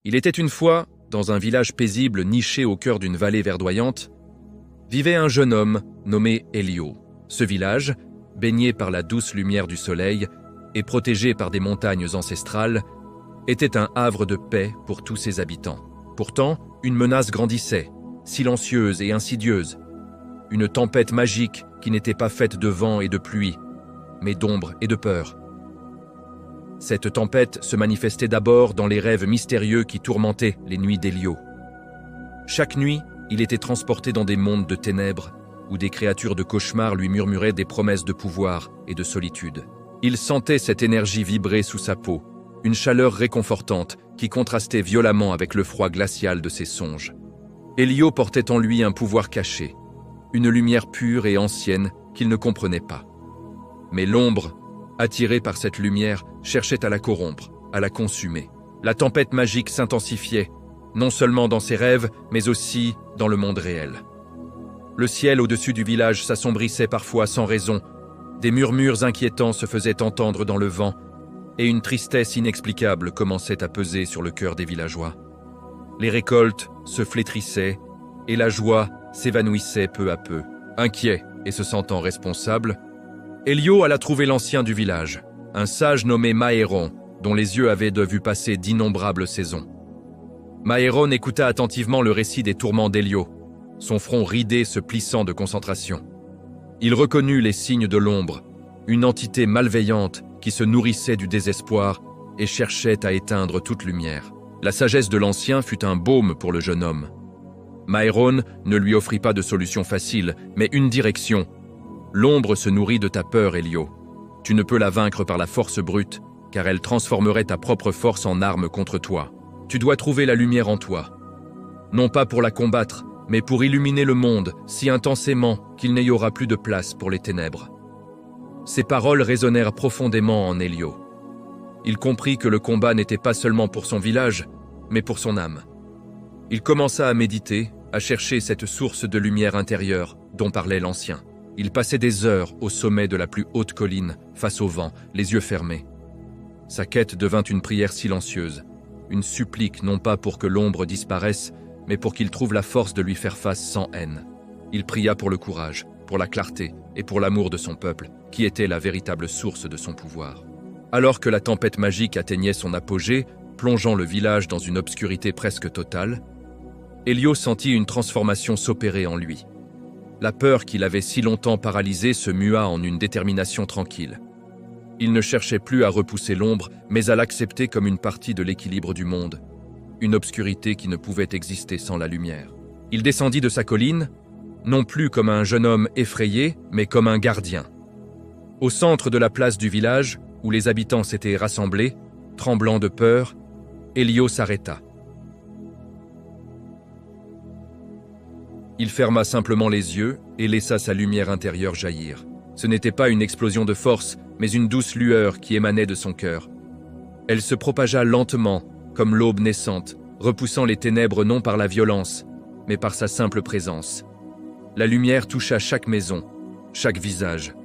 Il était une fois, dans un village paisible niché au cœur d'une vallée verdoyante, vivait un jeune homme nommé Elio. Ce village, baigné par la douce lumière du soleil et protégé par des montagnes ancestrales, était un havre de paix pour tous ses habitants. Pourtant, une menace grandissait, silencieuse et insidieuse. Une tempête magique qui n'était pas faite de vent et de pluie, mais d'ombre et de peur. Cette tempête se manifestait d'abord dans les rêves mystérieux qui tourmentaient les nuits d'Elio. Chaque nuit, il était transporté dans des mondes de ténèbres, où des créatures de cauchemar lui murmuraient des promesses de pouvoir et de solitude. Il sentait cette énergie vibrer sous sa peau, une chaleur réconfortante qui contrastait violemment avec le froid glacial de ses songes. Elio portait en lui un pouvoir caché, une lumière pure et ancienne qu'il ne comprenait pas. Mais l'ombre, attirée par cette lumière, cherchait à la corrompre, à la consumer. La tempête magique s'intensifiait, non seulement dans ses rêves, mais aussi dans le monde réel. Le ciel au-dessus du village s'assombrissait parfois sans raison, des murmures inquiétants se faisaient entendre dans le vent, et une tristesse inexplicable commençait à peser sur le cœur des villageois. Les récoltes se flétrissaient, et la joie s'évanouissait peu à peu. Inquiet et se sentant responsable, Elio alla trouver l'ancien du village, un sage nommé Maëron, dont les yeux avaient vu passer d'innombrables saisons. Maëron écouta attentivement le récit des tourments d'Elio, son front ridé se plissant de concentration. Il reconnut les signes de l'ombre, une entité malveillante qui se nourrissait du désespoir et cherchait à éteindre toute lumière. La sagesse de l'ancien fut un baume pour le jeune homme. Maëron ne lui offrit pas de solution facile, mais une direction. L'ombre se nourrit de ta peur, Elio. Tu ne peux la vaincre par la force brute, car elle transformerait ta propre force en arme contre toi. Tu dois trouver la lumière en toi. Non pas pour la combattre, mais pour illuminer le monde si intensément qu'il n'y aura plus de place pour les ténèbres. Ces paroles résonnèrent profondément en Elio. Il comprit que le combat n'était pas seulement pour son village, mais pour son âme. Il commença à méditer, à chercher cette source de lumière intérieure dont parlait l'ancien. Il passait des heures au sommet de la plus haute colline, face au vent, les yeux fermés. Sa quête devint une prière silencieuse, une supplique non pas pour que l'ombre disparaisse, mais pour qu'il trouve la force de lui faire face sans haine. Il pria pour le courage, pour la clarté et pour l'amour de son peuple, qui était la véritable source de son pouvoir. Alors que la tempête magique atteignait son apogée, plongeant le village dans une obscurité presque totale, Elio sentit une transformation s'opérer en lui. La peur qui l'avait si longtemps paralysé se mua en une détermination tranquille. Il ne cherchait plus à repousser l'ombre, mais à l'accepter comme une partie de l'équilibre du monde, une obscurité qui ne pouvait exister sans la lumière. Il descendit de sa colline, non plus comme un jeune homme effrayé, mais comme un gardien. Au centre de la place du village, où les habitants s'étaient rassemblés, tremblant de peur, Elio s'arrêta. Il ferma simplement les yeux et laissa sa lumière intérieure jaillir. Ce n'était pas une explosion de force, mais une douce lueur qui émanait de son cœur. Elle se propagea lentement, comme l'aube naissante, repoussant les ténèbres non par la violence, mais par sa simple présence. La lumière toucha chaque maison, chaque visage,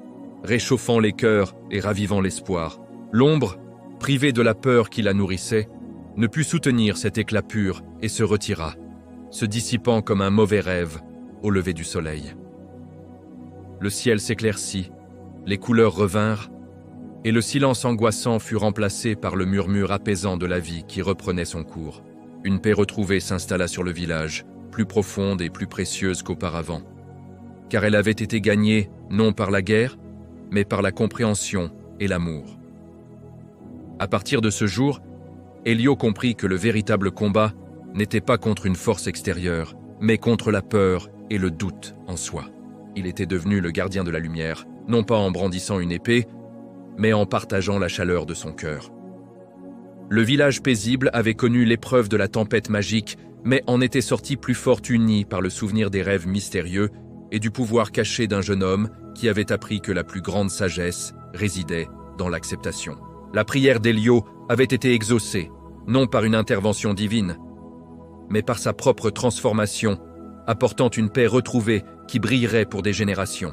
réchauffant les cœurs et ravivant l'espoir. L'ombre, privée de la peur qui la nourrissait, ne put soutenir cet éclat pur et se retira, se dissipant comme un mauvais rêve au lever du soleil. Le ciel s'éclaircit, les couleurs revinrent, et le silence angoissant fut remplacé par le murmure apaisant de la vie qui reprenait son cours. Une paix retrouvée s'installa sur le village, plus profonde et plus précieuse qu'auparavant, car elle avait été gagnée non par la guerre, mais par la compréhension et l'amour. À partir de ce jour, Elio comprit que le véritable combat n'était pas contre une force extérieure, mais contre la peur et le doute en soi. Il était devenu le gardien de la lumière, non pas en brandissant une épée, mais en partageant la chaleur de son cœur. Le village paisible avait connu l'épreuve de la tempête magique, mais en était sorti plus fort uni par le souvenir des rêves mystérieux et du pouvoir caché d'un jeune homme qui avait appris que la plus grande sagesse résidait dans l'acceptation. La prière d'Elio avait été exaucée, non par une intervention divine, mais par sa propre transformation, apportant une paix retrouvée qui brillerait pour des générations.